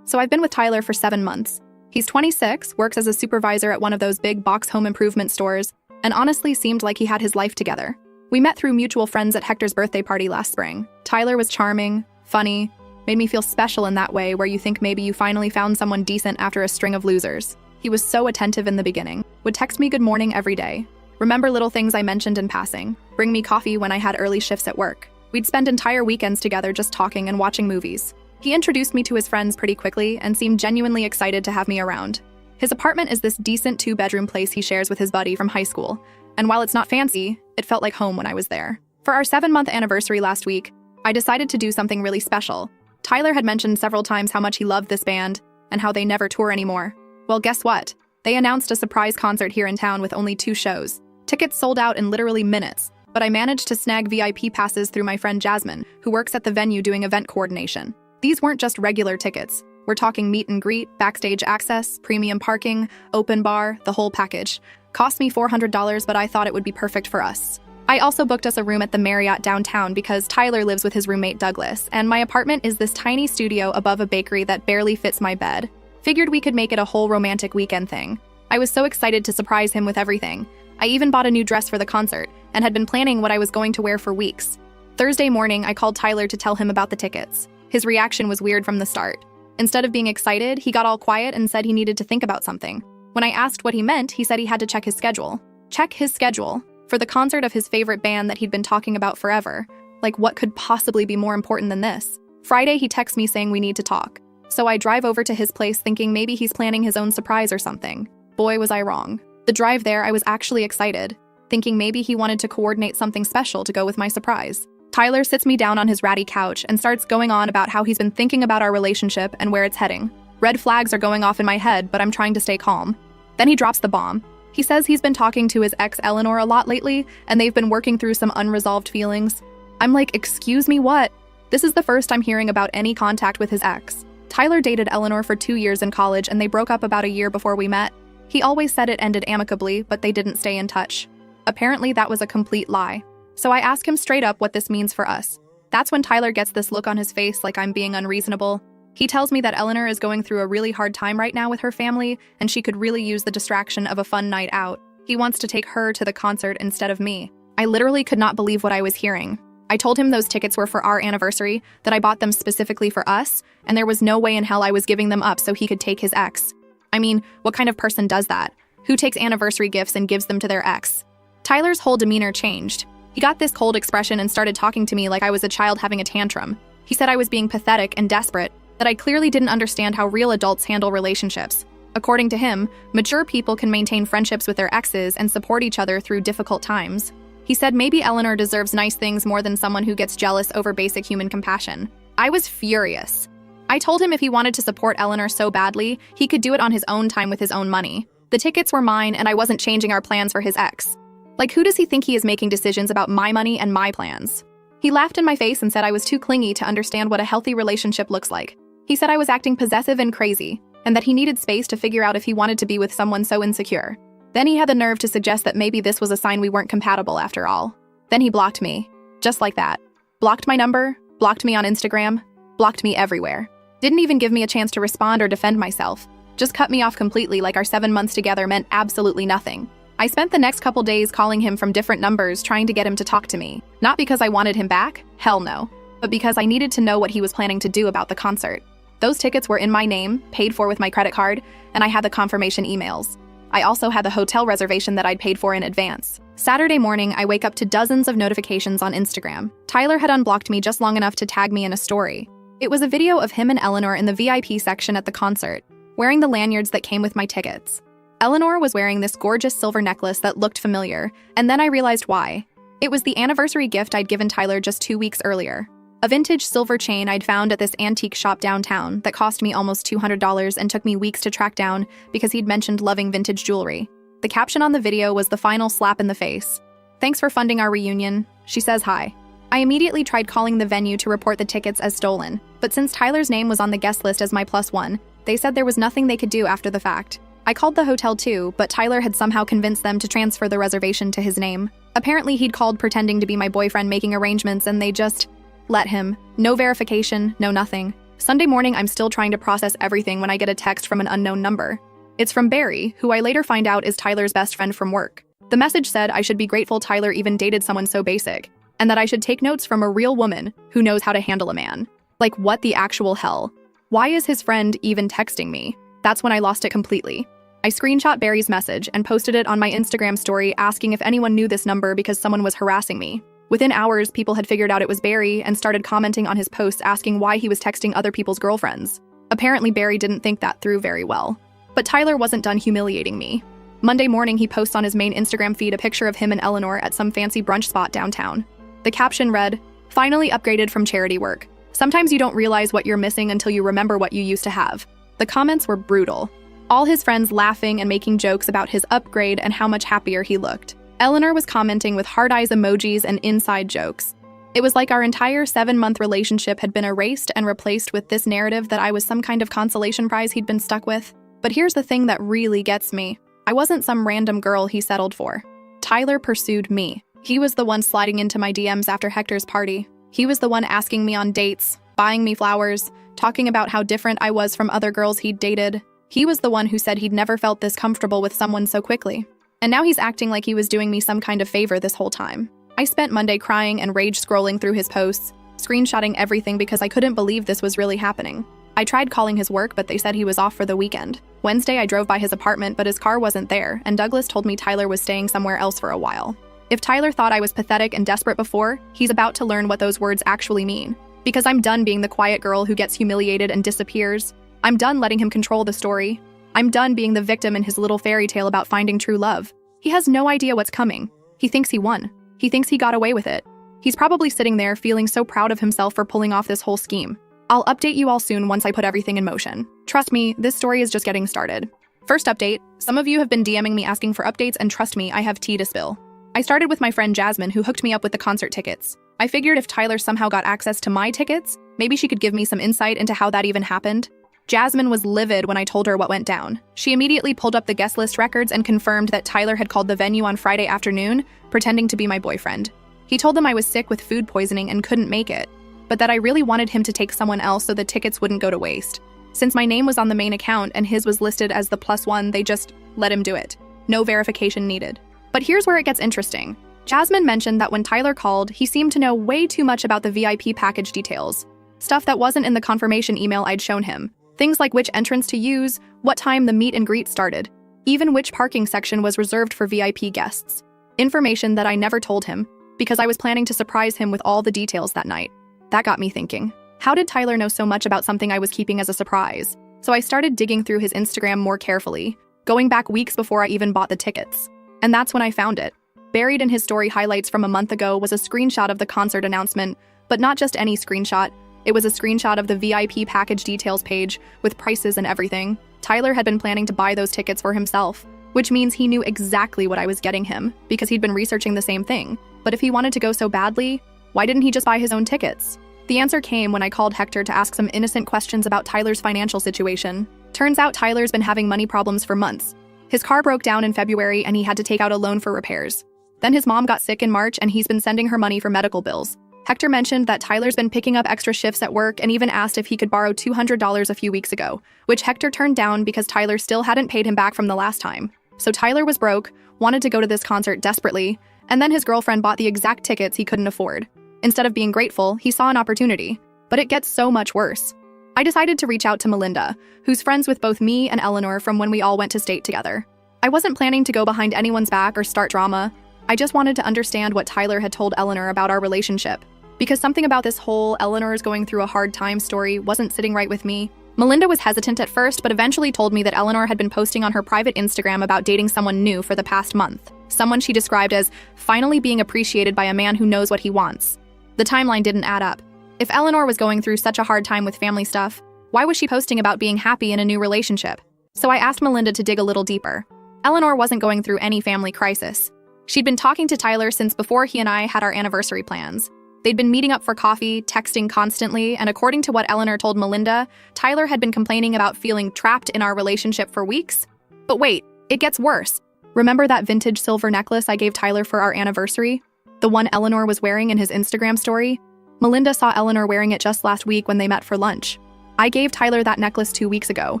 So I've been with Tyler for 7 months. He's 26, works as a supervisor at one of those big box home improvement stores, and honestly seemed like he had his life together. We met through mutual friends at Hector's birthday party last spring. Tyler was charming, funny, made me feel special in that way where you think maybe you finally found someone decent after a string of losers. He was so attentive in the beginning, would text me good morning every day, remember little things I mentioned in passing, bring me coffee when I had early shifts at work. We'd spend entire weekends together just talking and watching movies. He introduced me to his friends pretty quickly and seemed genuinely excited to have me around. His apartment is this decent 2-bedroom place he shares with his buddy from high school, and while it's not fancy, it felt like home when I was there. For our 7-month anniversary last week, I decided to do something really special. Tyler had mentioned several times how much he loved this band and how they never tour anymore. Well, guess what? They announced a surprise concert here in town with only 2 shows. Tickets sold out in literally minutes, but I managed to snag VIP passes through my friend Jasmine, who works at the venue doing event coordination. These weren't just regular tickets. We're talking meet and greet, backstage access, premium parking, open bar, the whole package. Cost me $400, but I thought it would be perfect for us. I also booked us a room at the Marriott downtown because Tyler lives with his roommate Douglas, and my apartment is this tiny studio above a bakery that barely fits my bed. Figured we could make it a whole romantic weekend thing. I was so excited to surprise him with everything. I even bought a new dress for the concert and had been planning what I was going to wear for weeks. Thursday morning, I called Tyler to tell him about the tickets. His reaction was weird from the start. Instead of being excited, he got all quiet and said he needed to think about something. When I asked what he meant, he said he had to check his schedule. Check his schedule? For the concert of his favorite band that he'd been talking about forever. Like, what could possibly be more important than this? Friday, he texts me saying we need to talk. So I drive over to his place thinking maybe he's planning his own surprise or something. Boy, was I wrong. The drive there, I was actually excited, thinking maybe he wanted to coordinate something special to go with my surprise. Tyler sits me down on his ratty couch and starts going on about how he's been thinking about our relationship and where it's heading. Red flags are going off in my head, but I'm trying to stay calm. Then he drops the bomb. He says he's been talking to his ex Eleanor a lot lately, and they've been working through some unresolved feelings. I'm like, excuse me, what? This is the first I'm hearing about any contact with his ex. Tyler dated Eleanor for 2 years in college, and they broke up about a year before we met. He always said it ended amicably, but they didn't stay in touch. Apparently, that was a complete lie. So I ask him straight up what this means for us. That's when Tyler gets this look on his face like I'm being unreasonable. He tells me that Eleanor is going through a really hard time right now with her family, and she could really use the distraction of a fun night out. He wants to take her to the concert instead of me. I literally could not believe what I was hearing. I told him those tickets were for our anniversary, that I bought them specifically for us, and there was no way in hell I was giving them up so he could take his ex. I mean, what kind of person does that? Who takes anniversary gifts and gives them to their ex? Tyler's whole demeanor changed. He got this cold expression and started talking to me like I was a child having a tantrum. He said I was being pathetic and desperate, that I clearly didn't understand how real adults handle relationships. According to him, mature people can maintain friendships with their exes and support each other through difficult times. He said maybe Eleanor deserves nice things more than someone who gets jealous over basic human compassion. I was furious. I told him if he wanted to support Eleanor so badly, he could do it on his own time with his own money. The tickets were mine, and I wasn't changing our plans for his ex. Like, who does he think he is making decisions about my money and my plans? He laughed in my face and said I was too clingy to understand what a healthy relationship looks like. He said I was acting possessive and crazy, and that he needed space to figure out if he wanted to be with someone so insecure. Then he had the nerve to suggest that maybe this was a sign we weren't compatible after all. Then he blocked me. Just like that. Blocked my number, blocked me on Instagram, blocked me everywhere. Didn't even give me a chance to respond or defend myself. Just cut me off completely like our 7 months together meant absolutely nothing. I spent the next couple days calling him from different numbers trying to get him to talk to me. Not because I wanted him back, hell no, but because I needed to know what he was planning to do about the concert. Those tickets were in my name, paid for with my credit card, and I had the confirmation emails. I also had the hotel reservation that I'd paid for in advance. Saturday morning, I wake up to dozens of notifications on Instagram. Tyler had unblocked me just long enough to tag me in a story. It was a video of him and Eleanor in the VIP section at the concert, wearing the lanyards that came with my tickets. Eleanor was wearing this gorgeous silver necklace that looked familiar, and then I realized why. It was the anniversary gift I'd given Tyler just 2 weeks earlier. A vintage silver chain I'd found at this antique shop downtown that cost me almost $200 and took me weeks to track down because he'd mentioned loving vintage jewelry. The caption on the video was the final slap in the face. "Thanks for funding our reunion," she says hi. I immediately tried calling the venue to report the tickets as stolen, but since Tyler's name was on the guest list as my +1, they said there was nothing they could do after the fact. I called the hotel too, but Tyler had somehow convinced them to transfer the reservation to his name. Apparently he'd called pretending to be my boyfriend making arrangements and they just let him. No verification, no nothing. Sunday morning, I'm still trying to process everything when I get a text from an unknown number. It's from Barry, who I later find out is Tyler's best friend from work. The message said I should be grateful Tyler even dated someone so basic, and that I should take notes from a real woman who knows how to handle a man. Like, what the actual hell? Why is his friend even texting me? That's when I lost it completely. I screenshot Barry's message and posted it on my Instagram story asking if anyone knew this number because someone was harassing me. Within hours, people had figured out it was Barry and started commenting on his posts asking why he was texting other people's girlfriends. Apparently, Barry didn't think that through very well. But Tyler wasn't done humiliating me. Monday morning, he posts on his main Instagram feed a picture of him and Eleanor at some fancy brunch spot downtown. The caption read, "Finally upgraded from charity work. Sometimes you don't realize what you're missing until you remember what you used to have." The comments were brutal. All his friends laughing and making jokes about his upgrade and how much happier he looked. Eleanor was commenting with heart eyes emojis and inside jokes. It was like our entire 7-month relationship had been erased and replaced with this narrative that I was some kind of consolation prize he'd been stuck with. But here's the thing that really gets me. I wasn't some random girl he settled for. Tyler pursued me. He was the one sliding into my DMs after Hector's party. He was the one asking me on dates, buying me flowers, talking about how different I was from other girls he'd dated. He was the one who said he'd never felt this comfortable with someone so quickly. And now he's acting like he was doing me some kind of favor this whole time. I spent Monday crying and rage scrolling through his posts, screenshotting everything because I couldn't believe this was really happening. I tried calling his work, but they said he was off for the weekend. Wednesday, I drove by his apartment, but his car wasn't there, and Douglas told me Tyler was staying somewhere else for a while. If Tyler thought I was pathetic and desperate before, he's about to learn what those words actually mean. Because I'm done being the quiet girl who gets humiliated and disappears. I'm done letting him control the story. I'm done being the victim in his little fairy tale about finding true love. He has no idea what's coming. He thinks he won. He thinks he got away with it. He's probably sitting there feeling so proud of himself for pulling off this whole scheme. I'll update you all soon once I put everything in motion. Trust me, this story is just getting started. First update, some of you have been DMing me asking for updates, and trust me, I have tea to spill. I started with my friend Jasmine, who hooked me up with the concert tickets. I figured if Tyler somehow got access to my tickets, maybe she could give me some insight into how that even happened. Jasmine was livid when I told her what went down. She immediately pulled up the guest list records and confirmed that Tyler had called the venue on Friday afternoon, pretending to be my boyfriend. He told them I was sick with food poisoning and couldn't make it, but that I really wanted him to take someone else so the tickets wouldn't go to waste. Since my name was on the main account and his was listed as the +1, they just let him do it. No verification needed. But here's where it gets interesting. Jasmine mentioned that when Tyler called, he seemed to know way too much about the VIP package details. Stuff that wasn't in the confirmation email I'd shown him. Things like which entrance to use, what time the meet and greet started, even which parking section was reserved for VIP guests. Information that I never told him, because I was planning to surprise him with all the details that night. That got me thinking, how did Tyler know so much about something I was keeping as a surprise? So I started digging through his Instagram more carefully, going back weeks before I even bought the tickets. And that's when I found it. Buried in his story highlights from a month ago was a screenshot of the concert announcement, but not just any screenshot. It was a screenshot of the VIP package details page with prices and everything. Tyler had been planning to buy those tickets for himself, which means he knew exactly what I was getting him because he'd been researching the same thing. But if he wanted to go so badly, why didn't he just buy his own tickets? The answer came when I called Hector to ask some innocent questions about Tyler's financial situation. Turns out Tyler's been having money problems for months. His car broke down in February and he had to take out a loan for repairs. Then his mom got sick in March and he's been sending her money for medical bills. Hector mentioned that Tyler's been picking up extra shifts at work and even asked if he could borrow $200 a few weeks ago, which Hector turned down because Tyler still hadn't paid him back from the last time. So Tyler was broke, wanted to go to this concert desperately, and then his girlfriend bought the exact tickets he couldn't afford. Instead of being grateful, he saw an opportunity. But it gets so much worse. I decided to reach out to Melinda, who's friends with both me and Eleanor from when we all went to state together. I wasn't planning to go behind anyone's back or start drama. I just wanted to understand what Tyler had told Eleanor about our relationship. Because something about this whole Eleanor is going through a hard time story wasn't sitting right with me. Melinda was hesitant at first, but eventually told me that Eleanor had been posting on her private Instagram about dating someone new for the past month. Someone she described as finally being appreciated by a man who knows what he wants. The timeline didn't add up. If Eleanor was going through such a hard time with family stuff, why was she posting about being happy in a new relationship? So I asked Melinda to dig a little deeper. Eleanor wasn't going through any family crisis. She'd been talking to Tyler since before he and I had our anniversary plans. They'd been meeting up for coffee, texting constantly, and according to what Eleanor told Melinda, Tyler had been complaining about feeling trapped in our relationship for weeks. But wait, it gets worse. Remember that vintage silver necklace I gave Tyler for our anniversary? The one Eleanor was wearing in his Instagram story? Melinda saw Eleanor wearing it just last week when they met for lunch. I gave Tyler that necklace 2 weeks ago,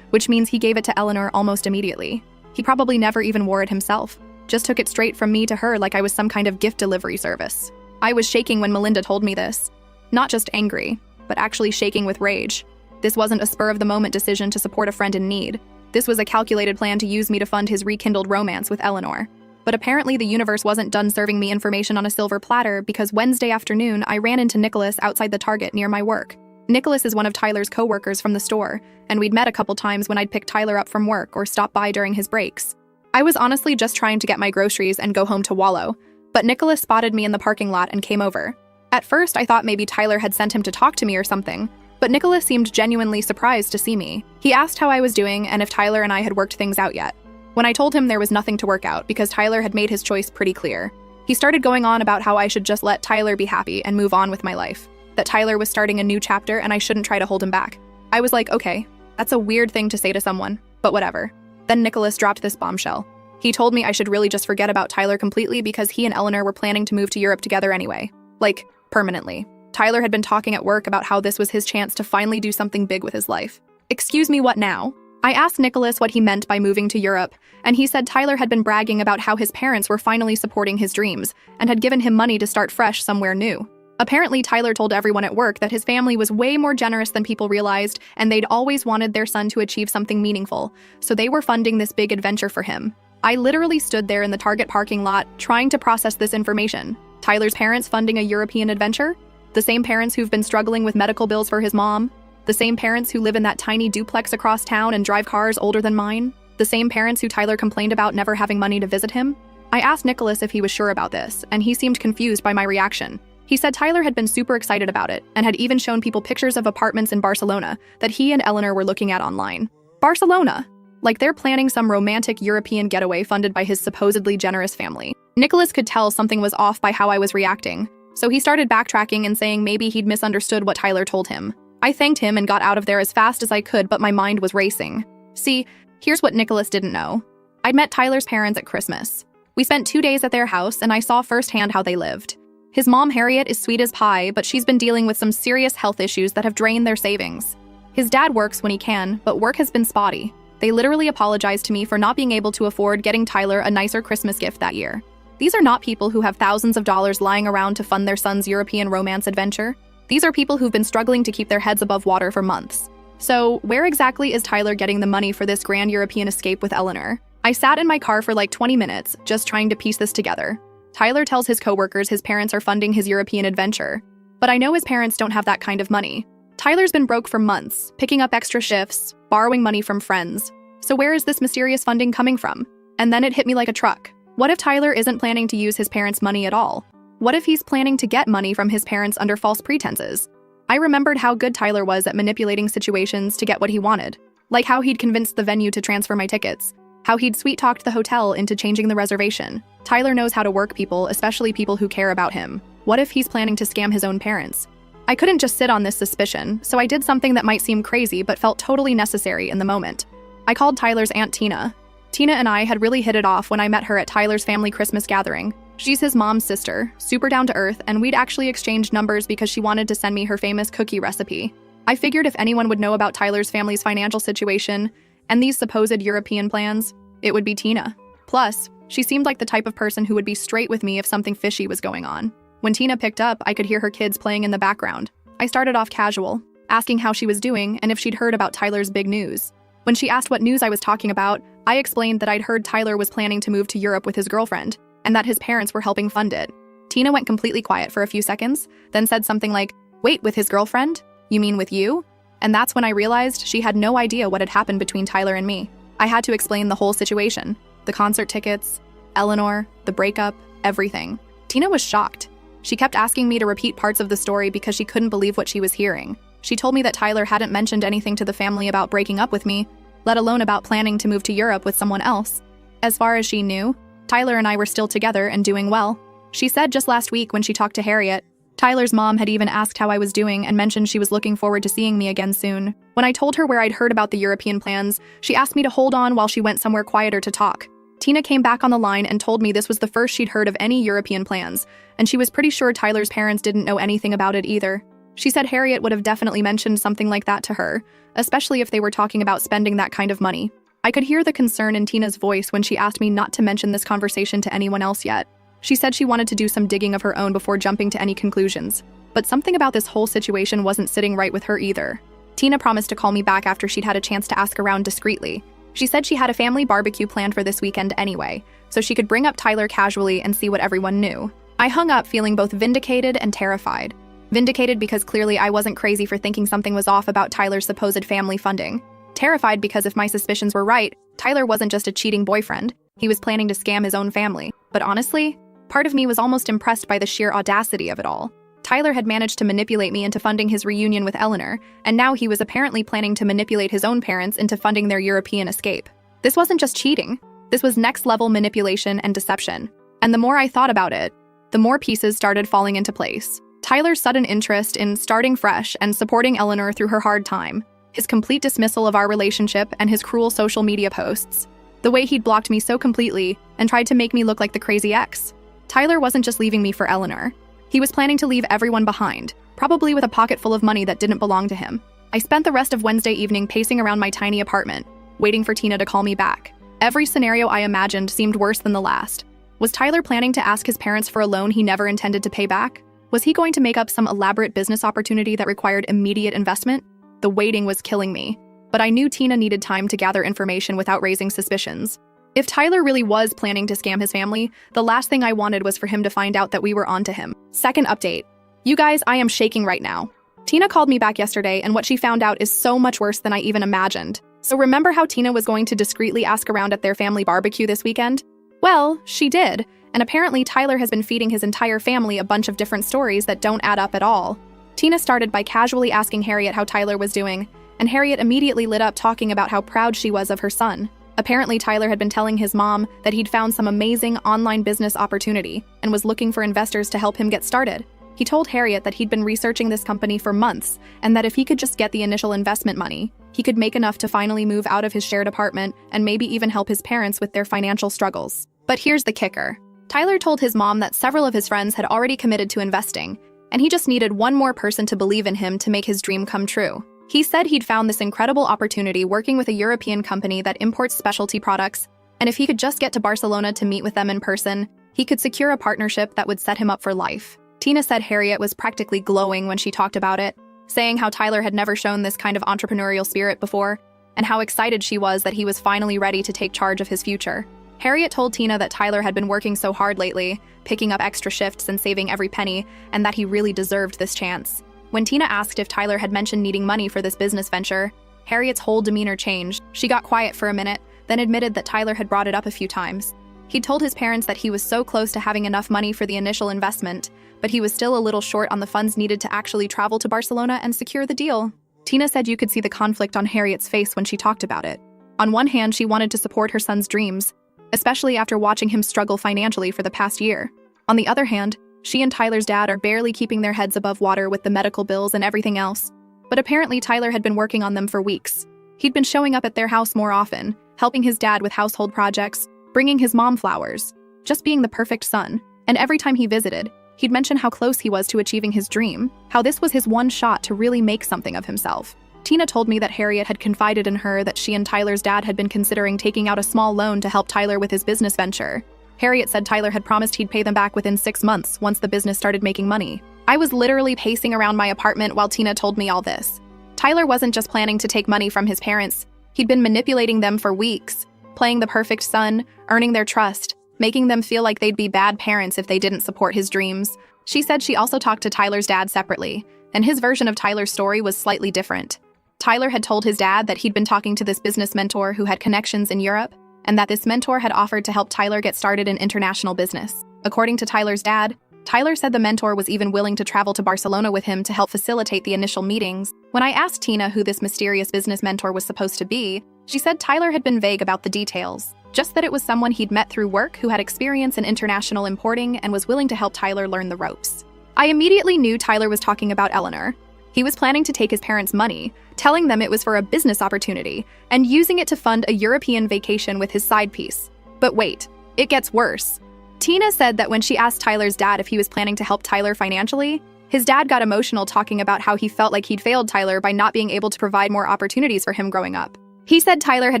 which means he gave it to Eleanor almost immediately. He probably never even wore it himself, just took it straight from me to her like I was some kind of gift delivery service. I was shaking when Melinda told me this. Not just angry, but actually shaking with rage. This wasn't a spur-of-the-moment decision to support a friend in need. This was a calculated plan to use me to fund his rekindled romance with Eleanor. But apparently the universe wasn't done serving me information on a silver platter because Wednesday afternoon I ran into Nicholas outside the Target near my work. Nicholas is one of Tyler's co-workers from the store, and we'd met a couple times when I'd pick Tyler up from work or stop by during his breaks. I was honestly just trying to get my groceries and go home to wallow, but Nicholas spotted me in the parking lot and came over. At first, I thought maybe Tyler had sent him to talk to me or something, but Nicholas seemed genuinely surprised to see me. He asked how I was doing and if Tyler and I had worked things out yet. When I told him there was nothing to work out because Tyler had made his choice pretty clear, he started going on about how I should just let Tyler be happy and move on with my life, that Tyler was starting a new chapter and I shouldn't try to hold him back. I was like, okay, that's a weird thing to say to someone, but whatever. Then Nicholas dropped this bombshell. He told me I should really just forget about Tyler completely because he and Eleanor were planning to move to Europe together anyway. Like, permanently. Tyler had been talking at work about how this was his chance to finally do something big with his life. Excuse me, what now? I asked Nicholas what he meant by moving to Europe, and he said Tyler had been bragging about how his parents were finally supporting his dreams and had given him money to start fresh somewhere new. Apparently, Tyler told everyone at work that his family was way more generous than people realized, and they'd always wanted their son to achieve something meaningful, so they were funding this big adventure for him. I literally stood there in the Target parking lot trying to process this information. Tyler's parents funding a European adventure? The same parents who've been struggling with medical bills for his mom? The same parents who live in that tiny duplex across town and drive cars older than mine? The same parents who Tyler complained about never having money to visit him? I asked Nicholas if he was sure about this, and he seemed confused by my reaction. He said Tyler had been super excited about it and had even shown people pictures of apartments in Barcelona that he and Eleanor were looking at online. Barcelona! Like they're planning some romantic European getaway funded by his supposedly generous family. Nicholas could tell something was off by how I was reacting, so he started backtracking and saying maybe he'd misunderstood what Tyler told him. I thanked him and got out of there as fast as I could, but my mind was racing. See, here's what Nicholas didn't know. I'd met Tyler's parents at Christmas. We spent 2 days at their house, and I saw firsthand how they lived. His mom, Harriet, is sweet as pie, but she's been dealing with some serious health issues that have drained their savings. His dad works when he can, but work has been spotty. They literally apologized to me for not being able to afford getting Tyler a nicer Christmas gift that year. These are not people who have thousands of dollars lying around to fund their son's European romance adventure. These are people who've been struggling to keep their heads above water for months. So, where exactly is Tyler getting the money for this grand European escape with Eleanor? I sat in my car for like 20 minutes, just trying to piece this together. Tyler tells his coworkers his parents are funding his European adventure. But I know his parents don't have that kind of money. Tyler's been broke for months, picking up extra shifts, borrowing money from friends. So where is this mysterious funding coming from? And then it hit me like a truck. What if Tyler isn't planning to use his parents' money at all? What if he's planning to get money from his parents under false pretenses? I remembered how good Tyler was at manipulating situations to get what he wanted. Like how he'd convinced the venue to transfer my tickets. How he'd sweet-talked the hotel into changing the reservation. Tyler knows how to work people, especially people who care about him. What if he's planning to scam his own parents? I couldn't just sit on this suspicion, so I did something that might seem crazy but felt totally necessary in the moment. I called Tyler's Aunt Tina. Tina and I had really hit it off when I met her at Tyler's family Christmas gathering. She's his mom's sister, super down to earth, and we'd actually exchanged numbers because she wanted to send me her famous cookie recipe. I figured if anyone would know about Tyler's family's financial situation and these supposed European plans, it would be Tina. Plus, she seemed like the type of person who would be straight with me if something fishy was going on. When Tina picked up, I could hear her kids playing in the background. I started off casual, asking how she was doing and if she'd heard about Tyler's big news. When she asked what news I was talking about, I explained that I'd heard Tyler was planning to move to Europe with his girlfriend, and that his parents were helping fund it. Tina went completely quiet for a few seconds, then said something like, "Wait, with his girlfriend? You mean with you?" And that's when I realized she had no idea what had happened between Tyler and me. I had to explain the whole situation. The concert tickets, Eleanor, the breakup, everything. Tina was shocked. She kept asking me to repeat parts of the story because she couldn't believe what she was hearing. She told me that Tyler hadn't mentioned anything to the family about breaking up with me, let alone about planning to move to Europe with someone else. As far as she knew, Tyler and I were still together and doing well. She said just last week when she talked to Harriet, Tyler's mom had even asked how I was doing and mentioned she was looking forward to seeing me again soon. When I told her where I'd heard about the European plans, she asked me to hold on while she went somewhere quieter to talk. Tina came back on the line and told me this was the first she'd heard of any European plans, and she was pretty sure Tyler's parents didn't know anything about it either. She said Harriet would have definitely mentioned something like that to her, especially if they were talking about spending that kind of money. I could hear the concern in Tina's voice when she asked me not to mention this conversation to anyone else yet. She said she wanted to do some digging of her own before jumping to any conclusions. But something about this whole situation wasn't sitting right with her either. Tina promised to call me back after she'd had a chance to ask around discreetly. She said she had a family barbecue planned for this weekend anyway, so she could bring up Tyler casually and see what everyone knew. I hung up feeling both vindicated and terrified. Vindicated because clearly I wasn't crazy for thinking something was off about Tyler's supposed family funding. Terrified because if my suspicions were right, Tyler wasn't just a cheating boyfriend. He was planning to scam his own family. But honestly, part of me was almost impressed by the sheer audacity of it all. Tyler had managed to manipulate me into funding his reunion with Eleanor, and now he was apparently planning to manipulate his own parents into funding their European escape. This wasn't just cheating. This was next-level manipulation and deception. And the more I thought about it, the more pieces started falling into place. Tyler's sudden interest in starting fresh and supporting Eleanor through her hard time, his complete dismissal of our relationship and his cruel social media posts, the way he'd blocked me so completely and tried to make me look like the crazy ex. Tyler wasn't just leaving me for Eleanor. He was planning to leave everyone behind, probably with a pocket full of money that didn't belong to him. I spent the rest of Wednesday evening pacing around my tiny apartment, waiting for Tina to call me back. Every scenario I imagined seemed worse than the last. Was Tyler planning to ask his parents for a loan he never intended to pay back? Was he going to make up some elaborate business opportunity that required immediate investment? The waiting was killing me, but I knew Tina needed time to gather information without raising suspicions. If Tyler really was planning to scam his family, the last thing I wanted was for him to find out that we were onto him. Second update. You guys, I am shaking right now. Tina called me back yesterday, and what she found out is so much worse than I even imagined. So remember how Tina was going to discreetly ask around at their family barbecue this weekend? Well, she did, and apparently Tyler has been feeding his entire family a bunch of different stories that don't add up at all. Tina started by casually asking Harriet how Tyler was doing, and Harriet immediately lit up talking about how proud she was of her son. Apparently, Tyler had been telling his mom that he'd found some amazing online business opportunity and was looking for investors to help him get started. He told Harriet that he'd been researching this company for months and that if he could just get the initial investment money, he could make enough to finally move out of his shared apartment and maybe even help his parents with their financial struggles. But here's the kicker. Tyler told his mom that several of his friends had already committed to investing, and he just needed one more person to believe in him to make his dream come true. He said he'd found this incredible opportunity working with a European company that imports specialty products, and if he could just get to Barcelona to meet with them in person, he could secure a partnership that would set him up for life. Tina said Harriet was practically glowing when she talked about it, saying how Tyler had never shown this kind of entrepreneurial spirit before, and how excited she was that he was finally ready to take charge of his future. Harriet told Tina that Tyler had been working so hard lately, picking up extra shifts and saving every penny, and that he really deserved this chance. When Tina asked if Tyler had mentioned needing money for this business venture, Harriet's whole demeanor changed. She got quiet for a minute, then admitted that Tyler had brought it up a few times. He'd told his parents that he was so close to having enough money for the initial investment, but he was still a little short on the funds needed to actually travel to Barcelona and secure the deal. Tina said you could see the conflict on Harriet's face when she talked about it. On one hand, she wanted to support her son's dreams, especially after watching him struggle financially for the past year. On the other hand, she and Tyler's dad are barely keeping their heads above water with the medical bills and everything else. But apparently Tyler had been working on them for weeks. He'd been showing up at their house more often, helping his dad with household projects, bringing his mom flowers, just being the perfect son. And every time he visited, he'd mention how close he was to achieving his dream, how this was his one shot to really make something of himself. Tina told me that Harriet had confided in her that she and Tyler's dad had been considering taking out a small loan to help Tyler with his business venture. Harriet said Tyler had promised he'd pay them back within 6 months once the business started making money. I was literally pacing around my apartment while Tina told me all this. Tyler wasn't just planning to take money from his parents. He'd been manipulating them for weeks, playing the perfect son, earning their trust, making them feel like they'd be bad parents if they didn't support his dreams. She said she also talked to Tyler's dad separately, and his version of Tyler's story was slightly different. Tyler had told his dad that he'd been talking to this business mentor who had connections in Europe, and that this mentor had offered to help Tyler get started in international business. According to Tyler's dad, Tyler said the mentor was even willing to travel to Barcelona with him to help facilitate the initial meetings. When I asked Tina who this mysterious business mentor was supposed to be, she said Tyler had been vague about the details, just that it was someone he'd met through work who had experience in international importing and was willing to help Tyler learn the ropes. I immediately knew Tyler was talking about Eleanor. He was planning to take his parents' money, telling them it was for a business opportunity, and using it to fund a European vacation with his side piece. But wait, it gets worse. Tina said that when she asked Tyler's dad if he was planning to help Tyler financially, His dad got emotional talking about how he felt like he'd failed Tyler by not being able to provide more opportunities for him growing up. He said Tyler had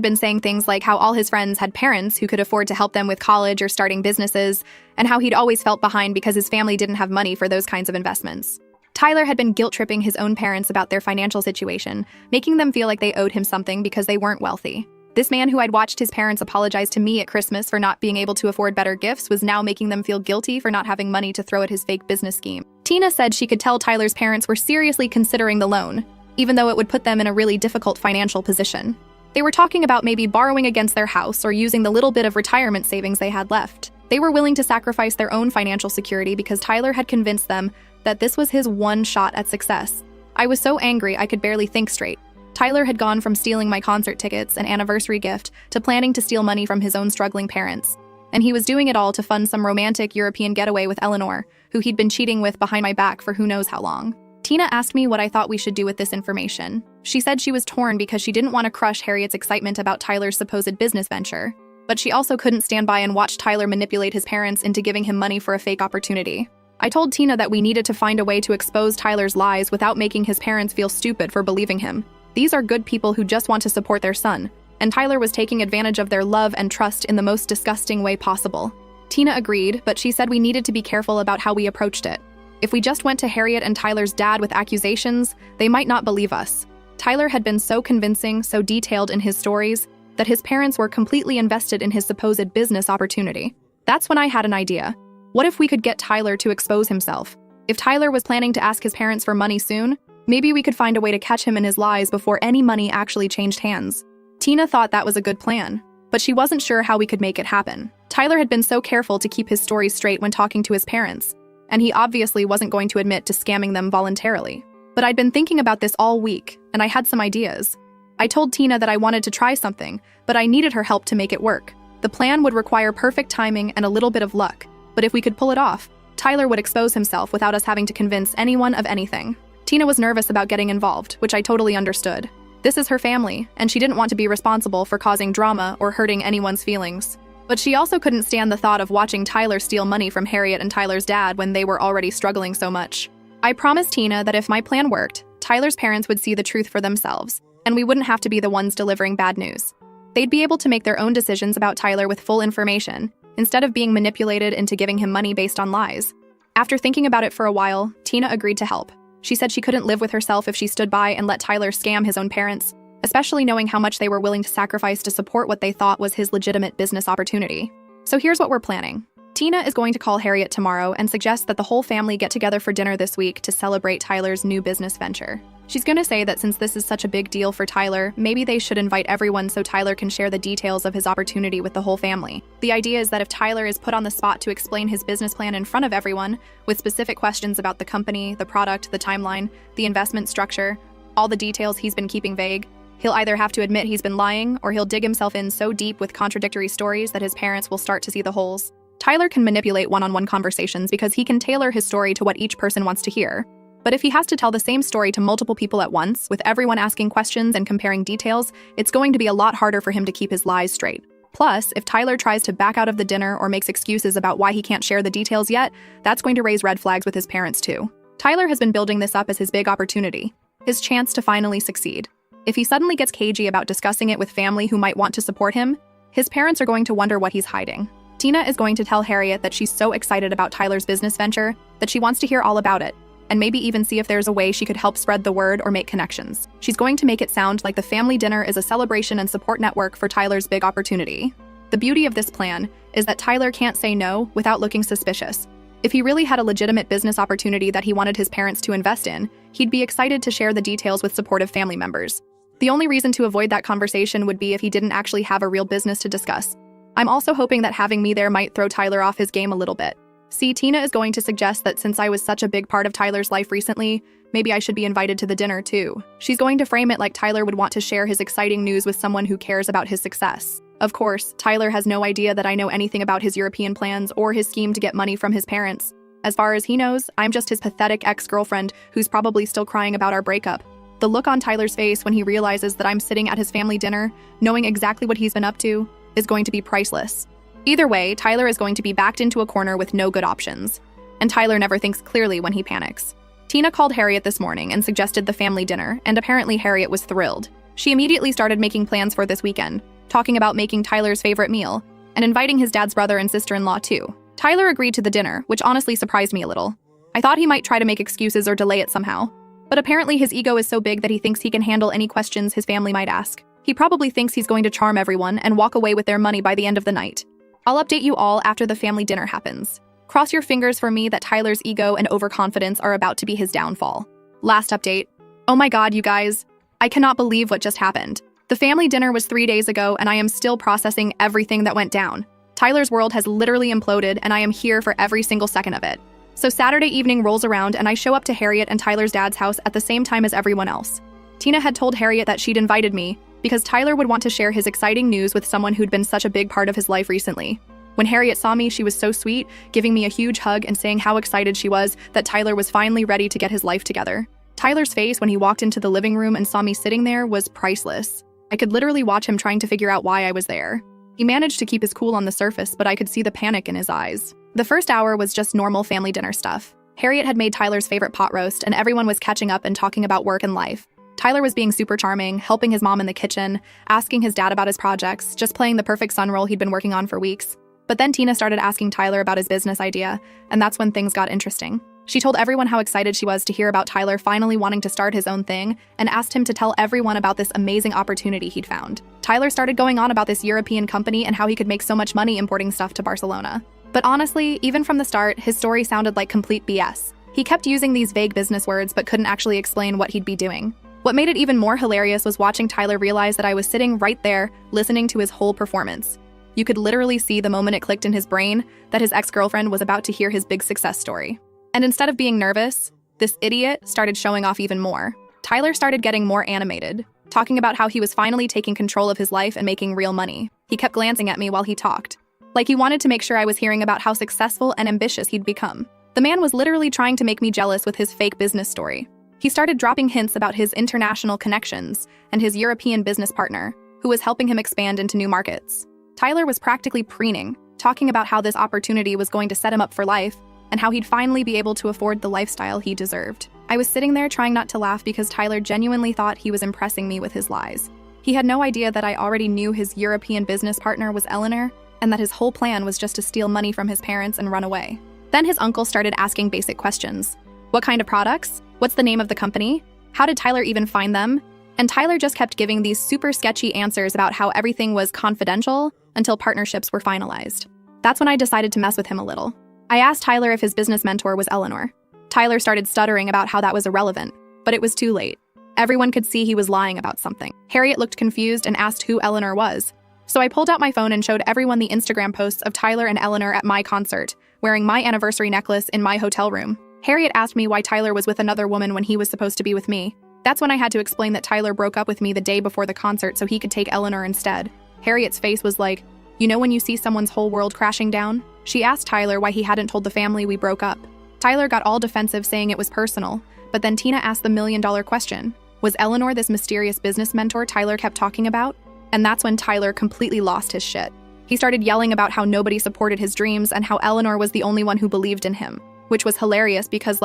been saying things like how all his friends had parents who could afford to help them with college or starting businesses, and how he'd always felt behind because his family didn't have money for those kinds of investments. Tyler had been guilt-tripping his own parents about their financial situation, making them feel like they owed him something because they weren't wealthy. This man who I'd watched his parents apologize to me at Christmas for not being able to afford better gifts was now making them feel guilty for not having money to throw at his fake business scheme. Tina said she could tell Tyler's parents were seriously considering the loan, even though it would put them in a really difficult financial position. They were talking about maybe borrowing against their house or using the little bit of retirement savings they had left. They were willing to sacrifice their own financial security because Tyler had convinced them that this was his one shot at success. I was so angry I could barely think straight. Tyler had gone from stealing my concert tickets and anniversary gift to planning to steal money from his own struggling parents. And he was doing it all to fund some romantic European getaway with Eleanor, who he'd been cheating with behind my back for who knows how long. Tina asked me what I thought we should do with this information. She said she was torn because she didn't want to crush Harriet's excitement about Tyler's supposed business venture, but she also couldn't stand by and watch Tyler manipulate his parents into giving him money for a fake opportunity. I told Tina that we needed to find a way to expose Tyler's lies without making his parents feel stupid for believing him. These are good people who just want to support their son, and Tyler was taking advantage of their love and trust in the most disgusting way possible. Tina agreed, but she said we needed to be careful about how we approached it. If we just went to Harriet and Tyler's dad with accusations, they might not believe us. Tyler had been so convincing, so detailed in his stories, that his parents were completely invested in his supposed business opportunity. That's when I had an idea. What if we could get Tyler to expose himself? If Tyler was planning to ask his parents for money soon, maybe we could find a way to catch him in his lies before any money actually changed hands. Tina thought that was a good plan, but she wasn't sure how we could make it happen. Tyler had been so careful to keep his story straight when talking to his parents, and he obviously wasn't going to admit to scamming them voluntarily. But I'd been thinking about this all week, and I had some ideas. I told Tina that I wanted to try something, but I needed her help to make it work. The plan would require perfect timing and a little bit of luck, but if we could pull it off, Tyler would expose himself without us having to convince anyone of anything. Tina was nervous about getting involved, which I totally understood. This is her family, and she didn't want to be responsible for causing drama or hurting anyone's feelings. But she also couldn't stand the thought of watching Tyler steal money from Harriet and Tyler's dad when they were already struggling so much. I promised Tina that if my plan worked, Tyler's parents would see the truth for themselves, and we wouldn't have to be the ones delivering bad news. They'd be able to make their own decisions about Tyler with full information, instead of being manipulated into giving him money based on lies. After thinking about it for a while, Tina agreed to help. She said she couldn't live with herself if she stood by and let Tyler scam his own parents, especially knowing how much they were willing to sacrifice to support what they thought was his legitimate business opportunity. So here's what we're planning. Tina is going to call Harriet tomorrow and suggest that the whole family get together for dinner this week to celebrate Tyler's new business venture. She's going to say that since this is such a big deal for Tyler, maybe they should invite everyone so Tyler can share the details of his opportunity with the whole family. The idea is that if Tyler is put on the spot to explain his business plan in front of everyone, with specific questions about the company, the product, the timeline, the investment structure, all the details he's been keeping vague, he'll either have to admit he's been lying or he'll dig himself in so deep with contradictory stories that his parents will start to see the holes. Tyler can manipulate one-on-one conversations because he can tailor his story to what each person wants to hear. But if he has to tell the same story to multiple people at once, with everyone asking questions and comparing details, it's going to be a lot harder for him to keep his lies straight. Plus, if Tyler tries to back out of the dinner or makes excuses about why he can't share the details yet, that's going to raise red flags with his parents too. Tyler has been building this up as his big opportunity, his chance to finally succeed. If he suddenly gets cagey about discussing it with family who might want to support him, his parents are going to wonder what he's hiding. Tina is going to tell Harriet that she's so excited about Tyler's business venture that she wants to hear all about it, and maybe even see if there's a way she could help spread the word or make connections. She's going to make it sound like the family dinner is a celebration and support network for Tyler's big opportunity. The beauty of this plan is that Tyler can't say no without looking suspicious. If he really had a legitimate business opportunity that he wanted his parents to invest in, he'd be excited to share the details with supportive family members. The only reason to avoid that conversation would be if he didn't actually have a real business to discuss. I'm also hoping that having me there might throw Tyler off his game a little bit. See, Tina is going to suggest that since I was such a big part of Tyler's life recently, maybe I should be invited to the dinner too. She's going to frame it like Tyler would want to share his exciting news with someone who cares about his success. Of course, Tyler has no idea that I know anything about his European plans or his scheme to get money from his parents. As far as he knows, I'm just his pathetic ex-girlfriend who's probably still crying about our breakup. The look on Tyler's face when he realizes that I'm sitting at his family dinner, knowing exactly what he's been up to, is going to be priceless. Either way, Tyler is going to be backed into a corner with no good options. And Tyler never thinks clearly when he panics. Tina called Harriet this morning and suggested the family dinner, and apparently Harriet was thrilled. She immediately started making plans for this weekend, talking about making Tyler's favorite meal, and inviting his dad's brother and sister-in-law too. Tyler agreed to the dinner, which honestly surprised me a little. I thought he might try to make excuses or delay it somehow, but apparently his ego is so big that he thinks he can handle any questions his family might ask. He probably thinks he's going to charm everyone and walk away with their money by the end of the night. I'll update you all after the family dinner happens. Cross your fingers for me that Tyler's ego and overconfidence are about to be his downfall. Last update. Oh my god, you guys. I cannot believe what just happened. The family dinner was 3 days ago, and I am still processing everything that went down. Tyler's world has literally imploded, and I am here for every single second of it. So Saturday evening rolls around, and I show up to Harriet and Tyler's dad's house at the same time as everyone else. Tina had told Harriet that she'd invited me because Tyler would want to share his exciting news with someone who'd been such a big part of his life recently. When Harriet saw me, she was so sweet, giving me a huge hug and saying how excited she was that Tyler was finally ready to get his life together. Tyler's face when he walked into the living room and saw me sitting there was priceless. I could literally watch him trying to figure out why I was there. He managed to keep his cool on the surface, but I could see the panic in his eyes. The first hour was just normal family dinner stuff. Harriet had made Tyler's favorite pot roast, and everyone was catching up and talking about work and life. Tyler was being super charming, helping his mom in the kitchen, asking his dad about his projects, just playing the perfect son role he'd been working on for weeks. But then Tina started asking Tyler about his business idea, and that's when things got interesting. She told everyone how excited she was to hear about Tyler finally wanting to start his own thing and asked him to tell everyone about this amazing opportunity he'd found. Tyler started going on about this European company and how he could make so much money importing stuff to Barcelona. But honestly, even from the start, his story sounded like complete BS. He kept using these vague business words but couldn't actually explain what he'd be doing. What made it even more hilarious was watching Tyler realize that I was sitting right there, listening to his whole performance. You could literally see the moment it clicked in his brain that his ex-girlfriend was about to hear his big success story. And instead of being nervous, this idiot started showing off even more. Tyler started getting more animated, talking about how he was finally taking control of his life and making real money. He kept glancing at me while he talked, like he wanted to make sure I was hearing about how successful and ambitious he'd become. The man was literally trying to make me jealous with his fake business story. He started dropping hints about his international connections and his European business partner, who was helping him expand into new markets. Tyler was practically preening, talking about how this opportunity was going to set him up for life and how he'd finally be able to afford the lifestyle he deserved. I was sitting there trying not to laugh because Tyler genuinely thought he was impressing me with his lies. He had no idea that I already knew his European business partner was Eleanor and that his whole plan was just to steal money from his parents and run away. Then his uncle started asking basic questions. What kind of products? What's the name of the company? How did Tyler even find them? And Tyler just kept giving these super sketchy answers about how everything was confidential until partnerships were finalized. That's when I decided to mess with him a little. I asked Tyler if his business mentor was Eleanor. Tyler started stuttering about how that was irrelevant, but it was too late. Everyone could see he was lying about something. Harriet looked confused and asked who Eleanor was. So I pulled out my phone and showed everyone the Instagram posts of Tyler and Eleanor at my concert, wearing my anniversary necklace in my hotel room. Harriet asked me why Tyler was with another woman when he was supposed to be with me. That's when I had to explain that Tyler broke up with me the day before the concert so he could take Eleanor instead. Harriet's face was like, you know when you see someone's whole world crashing down? She asked Tyler why he hadn't told the family we broke up. Tyler got all defensive saying it was personal, but then Tina asked the million-dollar question. Was Eleanor this mysterious business mentor Tyler kept talking about? And that's when Tyler completely lost his shit. He started yelling about how nobody supported his dreams and how Eleanor was the only one who believed in him, which was hilarious because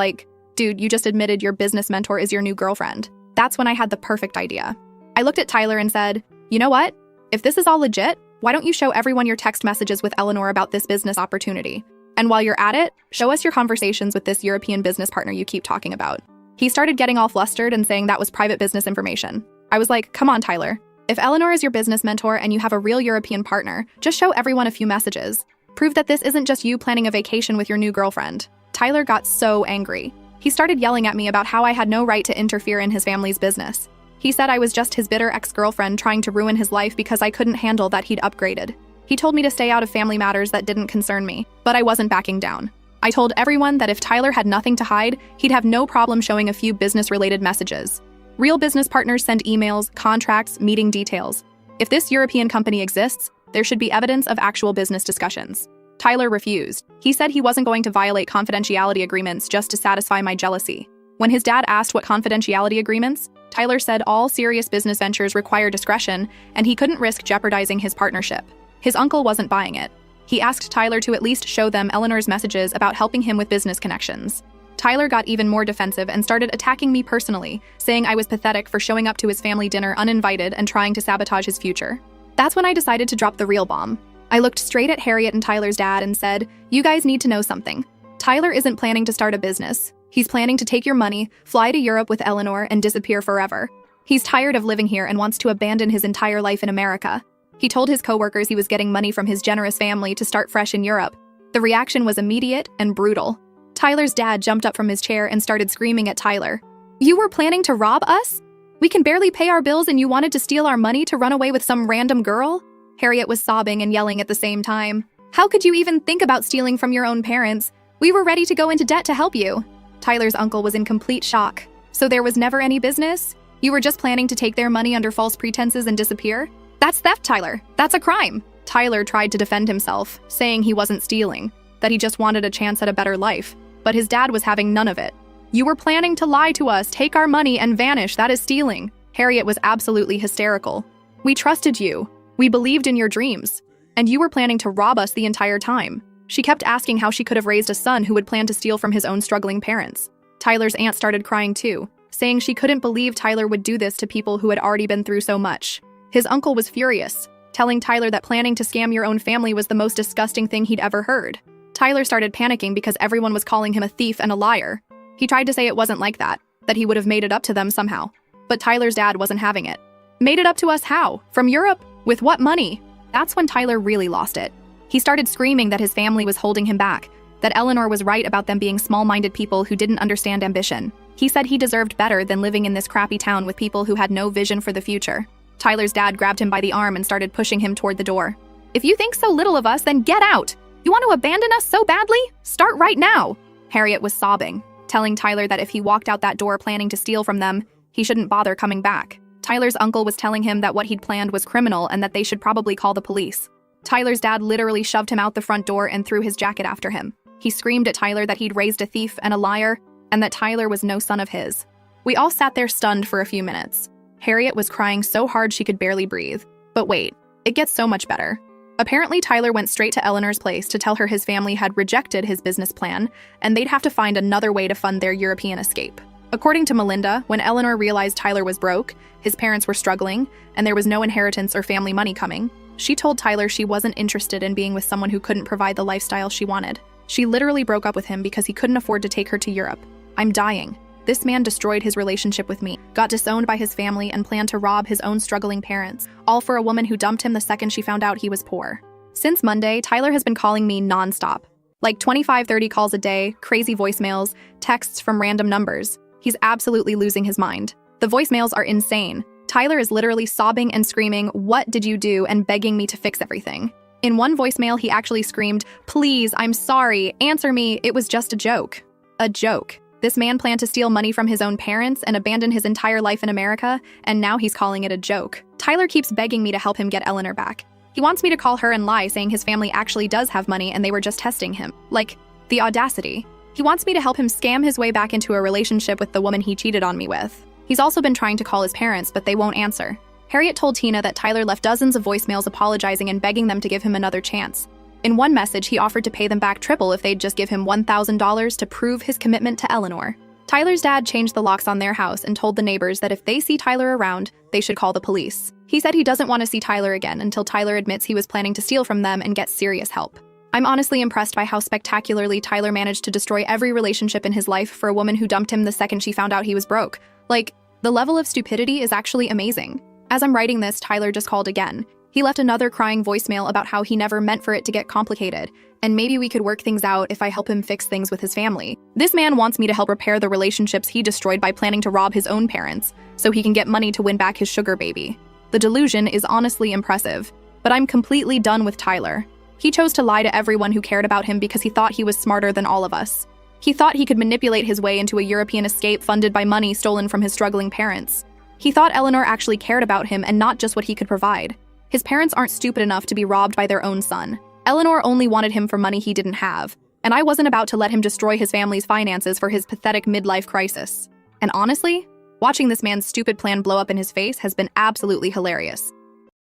dude, you just admitted your business mentor is your new girlfriend. That's when I had the perfect idea. I looked at Tyler and said, you know what? If this is all legit, why don't you show everyone your text messages with Eleanor about this business opportunity? And while you're at it, show us your conversations with this European business partner you keep talking about. He started getting all flustered and saying that was private business information. I was like, come on, Tyler. If Eleanor is your business mentor and you have a real European partner, just show everyone a few messages. Prove that this isn't just you planning a vacation with your new girlfriend. Tyler got so angry. He started yelling at me about how I had no right to interfere in his family's business. He said I was just his bitter ex-girlfriend trying to ruin his life because I couldn't handle that he'd upgraded. He told me to stay out of family matters that didn't concern me, but I wasn't backing down. I told everyone that if Tyler had nothing to hide, he'd have no problem showing a few business-related messages. Real business partners send emails, contracts, meeting details. If this European company exists, there should be evidence of actual business discussions. Tyler refused. He said he wasn't going to violate confidentiality agreements just to satisfy my jealousy. When his dad asked what confidentiality agreements, Tyler said all serious business ventures require discretion and he couldn't risk jeopardizing his partnership. His uncle wasn't buying it. He asked Tyler to at least show them Eleanor's messages about helping him with business connections. Tyler got even more defensive and started attacking me personally, saying I was pathetic for showing up to his family dinner uninvited and trying to sabotage his future. That's when I decided to drop the real bomb. I looked straight at Harriet and Tyler's dad and said, "You guys need to know something. Tyler isn't planning to start a business. He's planning to take your money, fly to Europe with Eleanor, and disappear forever. He's tired of living here and wants to abandon his entire life in America." He told his coworkers he was getting money from his generous family to start fresh in Europe. The reaction was immediate and brutal. Tyler's dad jumped up from his chair and started screaming at Tyler. "You were planning to rob us? We can barely pay our bills and you wanted to steal our money to run away with some random girl?" Harriet was sobbing and yelling at the same time. "How could you even think about stealing from your own parents? We were ready to go into debt to help you." Tyler's uncle was in complete shock. "So there was never any business? You were just planning to take their money under false pretenses and disappear? That's theft, Tyler. That's a crime." Tyler tried to defend himself, saying he wasn't stealing, that he just wanted a chance at a better life. But his dad was having none of it. "You were planning to lie to us, take our money, and vanish. That is stealing." Harriet was absolutely hysterical. "We trusted you. We believed in your dreams. And you were planning to rob us the entire time." She kept asking how she could have raised a son who would plan to steal from his own struggling parents. Tyler's aunt started crying too, saying she couldn't believe Tyler would do this to people who had already been through so much. His uncle was furious, telling Tyler that planning to scam your own family was the most disgusting thing he'd ever heard. Tyler started panicking because everyone was calling him a thief and a liar. He tried to say it wasn't like that he would have made it up to them somehow. But Tyler's dad wasn't having it. "Made it up to us how? From Europe? With what money?" That's when Tyler really lost it. He started screaming that his family was holding him back, that Eleanor was right about them being small-minded people who didn't understand ambition. He said he deserved better than living in this crappy town with people who had no vision for the future. Tyler's dad grabbed him by the arm and started pushing him toward the door. "If you think so little of us, then get out! You want to abandon us so badly? Start right now!" Harriet was sobbing, telling Tyler that if he walked out that door planning to steal from them, he shouldn't bother coming back. Tyler's uncle was telling him that what he'd planned was criminal and that they should probably call the police. Tyler's dad literally shoved him out the front door and threw his jacket after him. He screamed at Tyler that he'd raised a thief and a liar, and that Tyler was no son of his. We all sat there stunned for a few minutes. Harriet was crying so hard she could barely breathe. But wait, it gets so much better. Apparently, Tyler went straight to Eleanor's place to tell her his family had rejected his business plan, and they'd have to find another way to fund their European escape. According to Melinda, when Eleanor realized Tyler was broke, his parents were struggling, and there was no inheritance or family money coming, she told Tyler she wasn't interested in being with someone who couldn't provide the lifestyle she wanted. She literally broke up with him because he couldn't afford to take her to Europe. "I'm dying. This man destroyed his relationship with me, got disowned by his family, and planned to rob his own struggling parents, all for a woman who dumped him the second she found out he was poor." Since Monday, Tyler has been calling me nonstop. Like 25-30 calls a day, crazy voicemails, texts from random numbers. He's absolutely losing his mind. The voicemails are insane. Tyler is literally sobbing and screaming, "What did you do?" and begging me to fix everything. In one voicemail, he actually screamed, "Please, I'm sorry, answer me, it was just a joke." A joke. This man planned to steal money from his own parents and abandon his entire life in America, and now he's calling it a joke. Tyler keeps begging me to help him get Eleanor back. He wants me to call her and lie, saying his family actually does have money and they were just testing him. Like, the audacity. He wants me to help him scam his way back into a relationship with the woman he cheated on me with. He's also been trying to call his parents, but they won't answer. Harriet told Tina that Tyler left dozens of voicemails apologizing and begging them to give him another chance. In one message, he offered to pay them back triple if they'd just give him $1,000 to prove his commitment to Eleanor. Tyler's dad changed the locks on their house and told the neighbors that if they see Tyler around, they should call the police. He said he doesn't want to see Tyler again until Tyler admits he was planning to steal from them and get serious help. I'm honestly impressed by how spectacularly Tyler managed to destroy every relationship in his life for a woman who dumped him the second she found out he was broke. Like, the level of stupidity is actually amazing. As I'm writing this, Tyler just called again. He left another crying voicemail about how he never meant for it to get complicated, and maybe we could work things out if I help him fix things with his family. This man wants me to help repair the relationships he destroyed by planning to rob his own parents, so he can get money to win back his sugar baby. The delusion is honestly impressive, but I'm completely done with Tyler. He chose to lie to everyone who cared about him because he thought he was smarter than all of us. He thought he could manipulate his way into a European escape funded by money stolen from his struggling parents. He thought Eleanor actually cared about him and not just what he could provide. His parents aren't stupid enough to be robbed by their own son. Eleanor only wanted him for money he didn't have, and I wasn't about to let him destroy his family's finances for his pathetic midlife crisis. And honestly, watching this man's stupid plan blow up in his face has been absolutely hilarious.